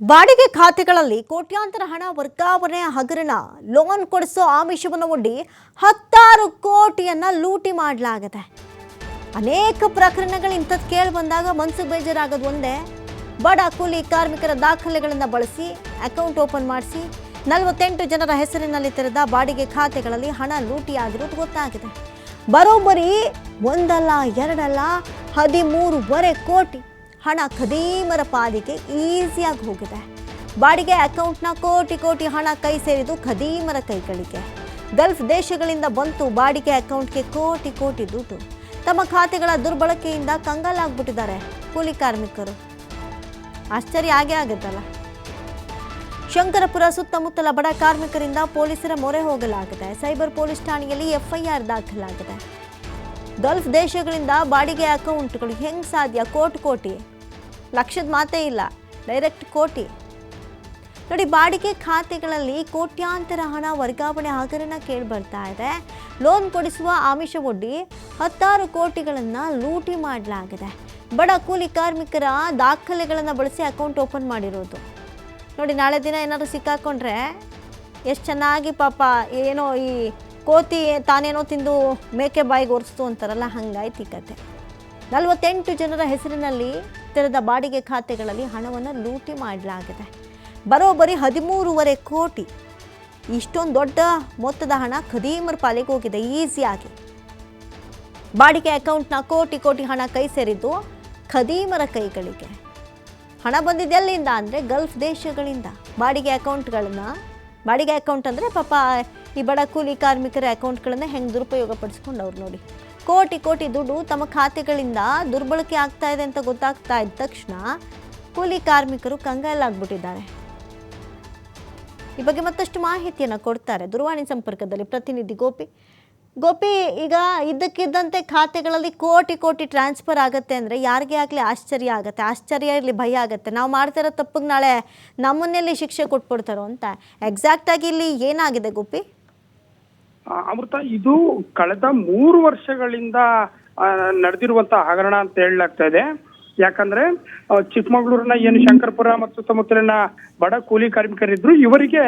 ಬಾಡಿಗೆ ಖಾತೆಗಳಲ್ಲಿ ಕೋಟ್ಯಾಂತರ ಹಣ ವರ್ಗಾವಣೆ ಹಗರಣ ಲೋನ್ ಕೊಡಿಸೋ ಆಮಿಷವನ್ನು ಒಡ್ಡಿ 16 ಕೋಟಿಯನ್ನ ಲೂಟಿ ಮಾಡಲಾಗಿದೆ. ಅನೇಕ ಪ್ರಕರಣಗಳು ಇಂಥದ್ದು ಕೇಳಿ ಬಂದಾಗ ಮನಸ್ಸು ಬೇಜಾರಾಗೋದು ಒಂದೇ, ಬಡ ಕೂಲಿ ಕಾರ್ಮಿಕರ ದಾಖಲೆಗಳನ್ನು ಬಳಸಿ ಅಕೌಂಟ್ ಓಪನ್ ಮಾಡಿಸಿ 48 ಜನರ ಹೆಸರಿನಲ್ಲಿ ತೆರೆದ ಬಾಡಿಗೆ ಖಾತೆಗಳಲ್ಲಿ ಹಣ ಲೂಟಿಯಾಗಿರೋದು ಗೊತ್ತಾಗಿದೆ. ಬರೋಬ್ಬರಿ ಒಂದಲ್ಲ ಎರಡಲ್ಲ 13.5 ಕೋಟಿ ಹಣ ಖದೀಮರ ಪಾಲಿಗೆ ಈಸಿಯಾಗಿ ಹೋಗಿದೆ. ಬಾಡಿಗೆ ಅಕೌಂಟ್ನ ಕೋಟಿ ಹಣ ಕೈ ಸೇರಿದು ಖದೀಮರ ಕೈಗಳಿಗೆ. ಗಲ್ಫ್ ದೇಶಗಳಿಂದ ಬಂತು ಬಾಡಿಗೆ ಅಕೌಂಟ್ಗೆ ಕೋಟಿ ದುಡ್ಡು. ತಮ್ಮ ಖಾತೆಗಳ ದುರ್ಬಳಕೆಯಿಂದ ಕಂಗಾಲಾಗ್ಬಿಟ್ಟಿದ್ದಾರೆ ಕೂಲಿ ಕಾರ್ಮಿಕರು. ಆಶ್ಚರ್ಯ ಆಗೇ ಆಗುತ್ತಲ್ಲ. ಶಂಕರಪುರ ಸುತ್ತಮುತ್ತಲ ಬಡ ಕಾರ್ಮಿಕರಿಂದ ಪೊಲೀಸರ ಮೊರೆ ಹೋಗಲಾಗಿದೆ. ಸೈಬರ್ ಪೊಲೀಸ್ ಠಾಣೆಯಲ್ಲಿ FIR ದಾಖಲಾಗಿದೆ. ಗಲ್ಫ್ ದೇಶಗಳಿಂದ ಬಾಡಿಗೆ ಅಕೌಂಟ್ಗಳು ಹೆಂಗೆ ಸಾಧ್ಯ? ಕೋಟಿ ಲಕ್ಷದ ಮಾತೇ ಇಲ್ಲ, ಡೈರೆಕ್ಟ್ ಕೋಟಿ. ನೋಡಿ, ಬಾಡಿಗೆ ಖಾತೆಗಳಲ್ಲಿ ಕೋಟ್ಯಾಂತರ ಹಣ ವರ್ಗಾವಣೆ ಹಗರಣ ಕೇಳಿಬರ್ತಾ ಇದೆ. ಲೋನ್ ಕೊಡಿಸುವ ಆಮಿಷ ಒಡ್ಡಿ 16 ಕೋಟಿಗಳನ್ನು ಲೂಟಿ ಮಾಡಲಾಗಿದೆ. ಬಡ ಕೂಲಿ ಕಾರ್ಮಿಕರ ದಾಖಲೆಗಳನ್ನು ಬಳಸಿ ಅಕೌಂಟ್ ಓಪನ್ ಮಾಡಿರೋದು. ನೋಡಿ, ನಾಳೆ ದಿನ ಏನಾದರೂ ಸಿಕ್ಕಾಕೊಂಡ್ರೆ ಎಷ್ಟು ಚೆನ್ನಾಗಿ ಪಾಪ ಏನೋ ಈ ಕೋತಿ ತಾನೇನೋ ತಿಂದು ಮೇಕೆ ಬಾಯಿಗೆ ಒರೆಸ್ತು ಅಂತಾರಲ್ಲ, ಹಂಗಾಯ್ತು ಈ ಕತೆ. 48 ಜನರ ಹೆಸರಿನಲ್ಲಿ ತೆರೆದ ಬಾಡಿಗೆ ಖಾತೆಗಳಲ್ಲಿ ಹಣವನ್ನು ಲೂಟಿ ಮಾಡಲಾಗಿದೆ. ಬರೋಬ್ಬರಿ 13.5 ಕೋಟಿ. ಇಷ್ಟೊಂದು ದೊಡ್ಡ ಮೊತ್ತದ ಹಣ ಖದೀಮರ ಪಾಲಿಗೆ ಹೋಗಿದೆ ಈಸಿಯಾಗಿ. ಬಾಡಿಗೆ ಅಕೌಂಟ್ನ ಕೋಟಿ ಹಣ ಕೈ ಸೇರಿದ್ದು ಖದೀಮರ ಕೈಗಳಿಗೆ. ಹಣ ಬಂದಿದ್ದೆಲ್ಲಿಂದ ಅಂದರೆ ಗಲ್ಫ್ ದೇಶಗಳಿಂದ. ಬಾಡಿಗೆ ಅಕೌಂಟ್ ಅಂದರೆ ಪಾಪ ಈ ಬಡ ಕೂಲಿ ಕಾರ್ಮಿಕರ ಅಕೌಂಟ್ಗಳನ್ನು ಹೆಂಗೆ ದುರುಪಯೋಗ ಪಡಿಸ್ಕೊಂಡವ್ರು ನೋಡಿ. ಕೋಟಿ ದುಡ್ಡು ತಮ್ಮ ಖಾತೆಗಳಿಂದ ದುರ್ಬಳಕೆ ಆಗ್ತಾ ಇದೆ ಅಂತ ಗೊತ್ತಾಗ್ತಾ ಇದ್ದ ತಕ್ಷಣ ಕೂಲಿ ಕಾರ್ಮಿಕರು ಕಂಗಾಲಾಗ್ಬಿಟ್ಟಿದ್ದಾರೆ. ಈ ಬಗ್ಗೆ ಮತ್ತಷ್ಟು ಮಾಹಿತಿಯನ್ನು ಕೊಡ್ತಾರೆ ದೂರವಾಣಿ ಸಂಪರ್ಕದಲ್ಲಿ ಪ್ರತಿನಿಧಿ ಗೋಪಿ. ಈಗ ಇದ್ದಕ್ಕಿದ್ದಂತೆ ಖಾತೆಗಳಲ್ಲಿ ಕೋಟಿ ಟ್ರಾನ್ಸ್ಫರ್ ಆಗುತ್ತೆ ಅಂದರೆ ಯಾರಿಗೆ ಆಗಲಿ ಆಶ್ಚರ್ಯ ಆಗುತ್ತೆ. ಆಶ್ಚರ್ಯ ಇರಲಿ, ಭಯ ಆಗುತ್ತೆ. ನಾವು ಮಾಡ್ತಿರೋ ತಪ್ಪಿಗೆ ನಾಳೆ ನಮ್ಮನ್ನೆಲ್ಲಿ ಶಿಕ್ಷೆ ಕೊಟ್ಬಿಡ್ತಾರೋ ಅಂತ. ಎಕ್ಸಾಕ್ಟಾಗಿ ಇಲ್ಲಿ ಏನಾಗಿದೆ ಗೋಪಿ? ಅಮೃತ, ಇದು ಕಳೆದ 3 ವರ್ಷಗಳಿಂದ ನಡೆದಿರುವಂತಹ ಹಗರಣ ಅಂತ ಹೇಳಲಾಗ್ತಾ ಇದೆ. ಯಾಕಂದ್ರೆ ಚಿಕ್ಕಮಗಳೂರಿನ ಏನು ಶಂಕರಪುರ ಮತ್ತು ಸುತ್ತಮುತ್ತಲಿನ ಬಡ ಕೂಲಿ ಕಾರ್ಮಿಕರಿದ್ರು, ಇವರಿಗೆ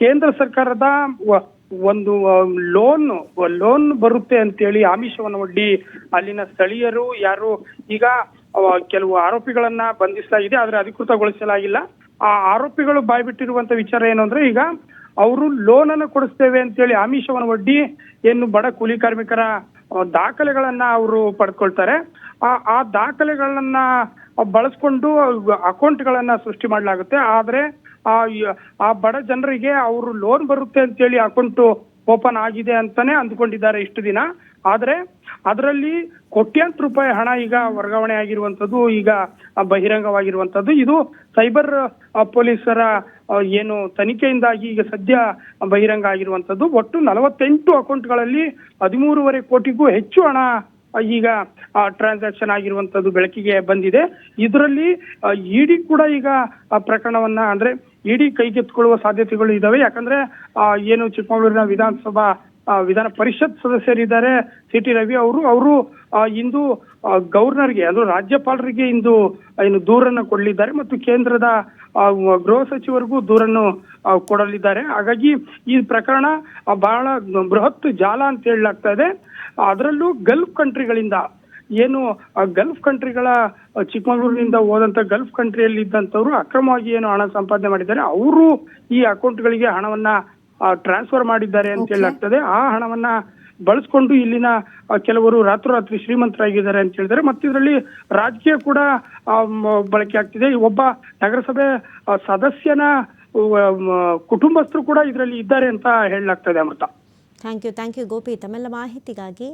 ಕೇಂದ್ರ ಸರ್ಕಾರದ ಒಂದು ಲೋನ್ ಬರುತ್ತೆ ಅಂತೇಳಿ ಆಮಿಷವನ್ನು ಒಡ್ಡಿ ಅಲ್ಲಿನ ಸ್ಥಳೀಯರು ಯಾರು ಈಗ ಕೆಲವು ಆರೋಪಿಗಳನ್ನ ಬಂಧಿಸಲಾಗಿದೆ, ಆದ್ರೆ ಅಧಿಕೃತಗೊಳಿಸಲಾಗಿಲ್ಲ. ಆ ಆರೋಪಿಗಳು ಬಾಯ್ಬಿಟ್ಟಿರುವಂತ ವಿಚಾರ ಏನು ಅಂದ್ರೆ, ಈಗ ಅವರು ಲೋನ್ ಅನ್ನು ಕೊಡಿಸ್ತೇವೆ ಅಂತೇಳಿ ಆಮಿಷವನ್ನು ಒಡ್ಡಿ ಏನು ಬಡ ಕೂಲಿ ಕಾರ್ಮಿಕರ ದಾಖಲೆಗಳನ್ನ ಅವರು ಪಡ್ಕೊಳ್ತಾರೆ. ಆ ದಾಖಲೆಗಳನ್ನ ಬಳಸ್ಕೊಂಡು ಅಕೌಂಟ್ಗಳನ್ನ ಸೃಷ್ಟಿ ಮಾಡಲಾಗುತ್ತೆ. ಆದ್ರೆ ಆ ಬಡ ಜನರಿಗೆ ಅವರು ಲೋನ್ ಬರುತ್ತೆ ಅಂತೇಳಿ ಅಕೌಂಟ್ ಓಪನ್ ಆಗಿದೆ ಅಂತಾನೆ ಅಂದ್ಕೊಂಡಿದ್ದಾರೆ ಇಷ್ಟು ದಿನ. ಆದ್ರೆ ಅದರಲ್ಲಿ ಕೋಟ್ಯಾಂತರ ರೂಪಾಯಿ ಹಣ ಈಗ ವರ್ಗಾವಣೆ ಆಗಿರುವಂತದ್ದು, ಈಗ ಬಹಿರಂಗವಾಗಿರುವಂತದ್ದು. ಇದು ಸೈಬರ್ ಪೊಲೀಸರ ಏನು ತನಿಖೆಯಿಂದಾಗಿ ಈಗ ಸದ್ಯ ಬಹಿರಂಗ ಆಗಿರುವಂತದ್ದು. ಒಟ್ಟು 48 ಅಕೌಂಟ್ಗಳಲ್ಲಿ 13.5 ಕೋಟಿಗೂ ಹೆಚ್ಚು ಹಣ ಈಗ ಟ್ರಾನ್ಸಾಕ್ಷನ್ ಆಗಿರುವಂತದ್ದು ಬೆಳಕಿಗೆ ಬಂದಿದೆ. ಇದರಲ್ಲಿ ಇಡಿ ಕೂಡ ಈಗ ಪ್ರಕರಣವನ್ನ ಅಂದ್ರೆ ಇಡಿ ಕೈಗೆತ್ತಿಕೊಳ್ಳುವ ಸಾಧ್ಯತೆಗಳು ಇದಾವೆ. ಯಾಕಂದ್ರೆ ಏನು ಚಿಕ್ಕಮಗಳೂರಿನ ವಿಧಾನ ಪರಿಷತ್ ಸದಸ್ಯರಿದ್ದಾರೆ CT ರವಿ ಅವರು ಇಂದು ಗವರ್ನರ್ಗೆ ಅದು ರಾಜ್ಯಪಾಲರಿಗೆ ಇಂದು ದೂರನ್ನು ಕೊಡಲಿದ್ದಾರೆ ಮತ್ತು ಕೇಂದ್ರದ ಗೃಹ ಸಚಿವರಿಗೂ ದೂರನ್ನು ಕೊಡಲಿದ್ದಾರೆ. ಹಾಗಾಗಿ ಈ ಪ್ರಕರಣ ಬಹಳ ಬೃಹತ್ ಜಾಲ ಅಂತ ಹೇಳಲಾಗ್ತಾ ಇದೆ. ಅದರಲ್ಲೂ ಗಲ್ಫ್ ಕಂಟ್ರಿಗಳಿಂದ ಏನು ಗಲ್ಫ್ ಕಂಟ್ರಿಗಳ ಚಿಕ್ಕಮಗಳೂರಿನಿಂದ ಹೋದಂತ ಗಲ್ಫ್ ಕಂಟ್ರಿಯಲ್ಲಿ ಇದ್ದಂಥವ್ರು ಅಕ್ರಮವಾಗಿ ಏನು ಹಣ ಸಂಪಾದನೆ ಮಾಡಿದ್ದಾರೆ, ಅವರು ಈ ಅಕೌಂಟ್ಗಳಿಗೆ ಹಣವನ್ನ ಟ್ರಾನ್ಸ್ಫರ್ ಮಾಡಿದ್ದಾರೆ ಅಂತ ಹೇಳಲಾಗ್ತದೆ. ಆ ಹಣವನ್ನ ಬಳಸ್ಕೊಂಡು ಇಲ್ಲಿನ ಕೆಲವರು ರಾತ್ರೋರಾತ್ರಿ ಶ್ರೀಮಂತರಾಗಿದ್ದಾರೆ ಅಂತ ಹೇಳಿದ್ದಾರೆ. ಮತ್ತೆ ಇದರಲ್ಲಿ ರಾಜಕೀಯ ಕೂಡ ಬಳಕೆ ಆಗ್ತಿದೆ. ಒಬ್ಬ ನಗರಸಭೆ ಸದಸ್ಯನ ಕುಟುಂಬಸ್ಥರು ಕೂಡ ಇದರಲ್ಲಿ ಇದ್ದಾರೆ ಅಂತ ಹೇಳಲಾಗ್ತದೆ. ಅಮೃತ, ಥ್ಯಾಂಕ್ ಯು ಗೋಪಿ ತಮ್ಮೆಲ್ಲ ಮಾಹಿತಿಗಾಗಿ.